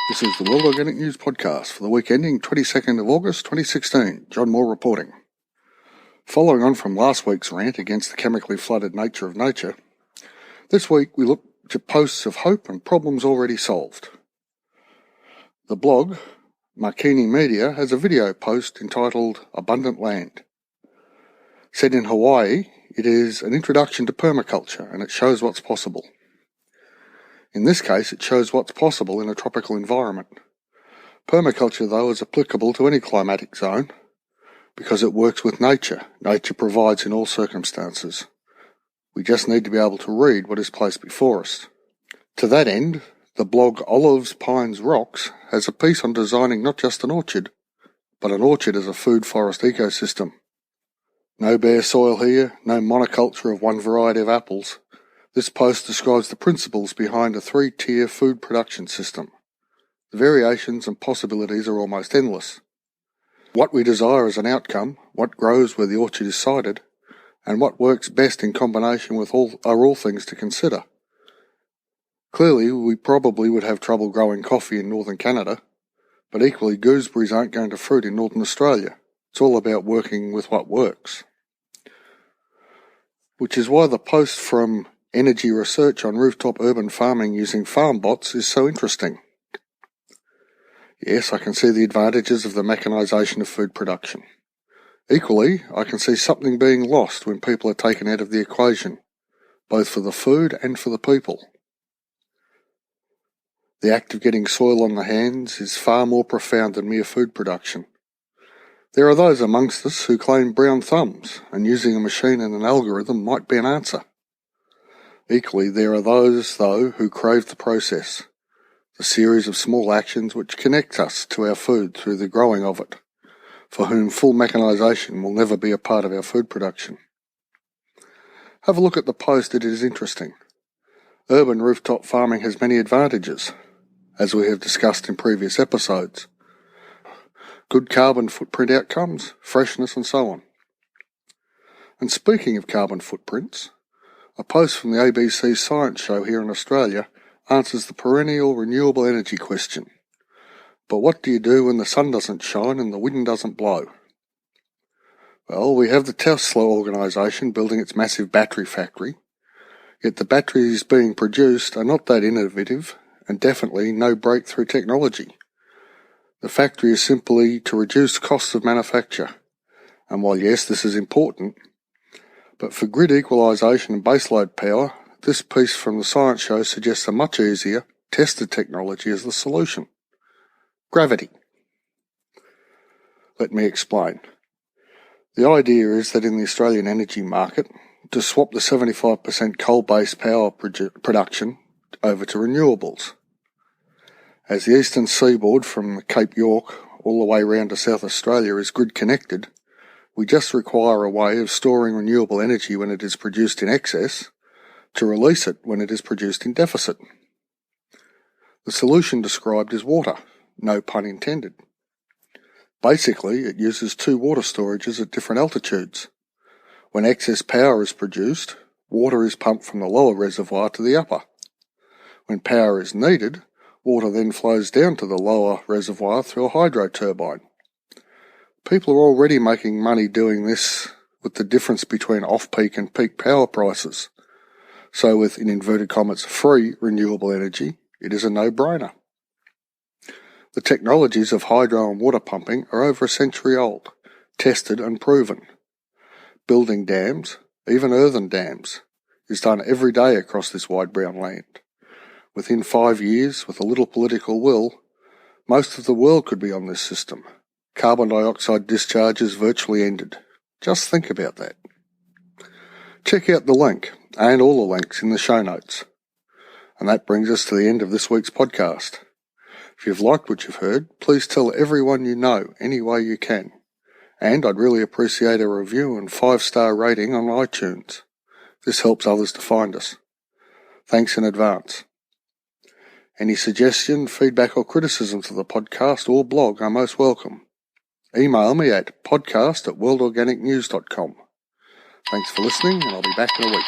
This is the World Organic News podcast for the week ending 22nd of August 2016. John Moore reporting. Following on from last week's rant against the chemically flooded nature of nature, this week we look to posts of hope and problems already solved. The blog, Makani Media, has a video post entitled Abundant Land. Set in Hawaii, it is an introduction to permaculture and it shows what's possible. In this case, it shows what's possible in a tropical environment. Permaculture, though, is applicable to any climatic zone because it works with nature. Nature provides in all circumstances. We just need to be able to read what is placed before us. To that end, the blog Olives, Pines, Rocks has a piece on designing not just an orchard, but an orchard as a food forest ecosystem. No bare soil here, no monoculture of one variety of apples. This post describes the principles behind a three-tier food production system. The variations and possibilities are almost endless. What we desire as an outcome, what grows where the orchard is sited, and what works best in combination with are all things to consider. Clearly, we probably would have trouble growing coffee in northern Canada, but equally gooseberries aren't going to fruit in northern Australia. It's all about working with what works. Which is why the post from EnrgResrch on rooftop urban farming using Farmbots is so interesting. Yes, I can see the advantages of the mechanisation of food production. Equally, I can see something being lost when people are taken out of the equation, both for the food and for the people. The act of getting soil on the hands is far more profound than mere food production. There are those amongst us who claim brown thumbs, and using a machine and an algorithm might be an answer. Equally, there are those, though, who crave the process, the series of small actions which connect us to our food through the growing of it, for whom full mechanisation will never be a part of our food production. Have a look at the post, it is interesting. Urban rooftop farming has many advantages, as we have discussed in previous episodes. Good carbon footprint outcomes, freshness and so on. And speaking of carbon footprints, a post from the ABC Science Show here in Australia answers the perennial renewable energy question. But what do you do when the sun doesn't shine and the wind doesn't blow? Well, we have the Tesla organisation building its massive battery factory, yet the batteries being produced are not that innovative and definitely no breakthrough technology. The factory is simply to reduce costs of manufacture, and while yes, this is important, but for grid equalisation and baseload power, this piece from the Science Show suggests a much easier, tested technology as the solution. Gravity. Let me explain. The idea is that in the Australian energy market, to swap the 75% coal-based power production over to renewables. As the eastern seaboard from Cape York all the way round to South Australia is grid connected, we just require a way of storing renewable energy when it is produced in excess to release it when it is produced in deficit. The solution described is water, no pun intended. Basically, it uses two water storages at different altitudes. When excess power is produced, water is pumped from the lower reservoir to the upper. When power is needed, water then flows down to the lower reservoir through a hydro turbine. People are already making money doing this with the difference between off-peak and peak power prices. So with, in inverted commas, free renewable energy, it is a no-brainer. The technologies of hydro and water pumping are over a century old, tested and proven. Building dams, even earthen dams, is done every day across this wide brown land. Within 5 years, with a little political will, most of the world could be on this system. Carbon dioxide discharge is virtually ended. Just think about that. Check out the link and all the links in the show notes. And that brings us to the end of this week's podcast. If you've liked what you've heard, please tell everyone you know any way you can. And I'd really appreciate a review and 5-star rating on iTunes. This helps others to find us. Thanks in advance. Any suggestion, feedback or criticism to the podcast or blog are most welcome. Email me at podcast@worldorganicnews.com. Thanks for listening, and I'll be back in a week.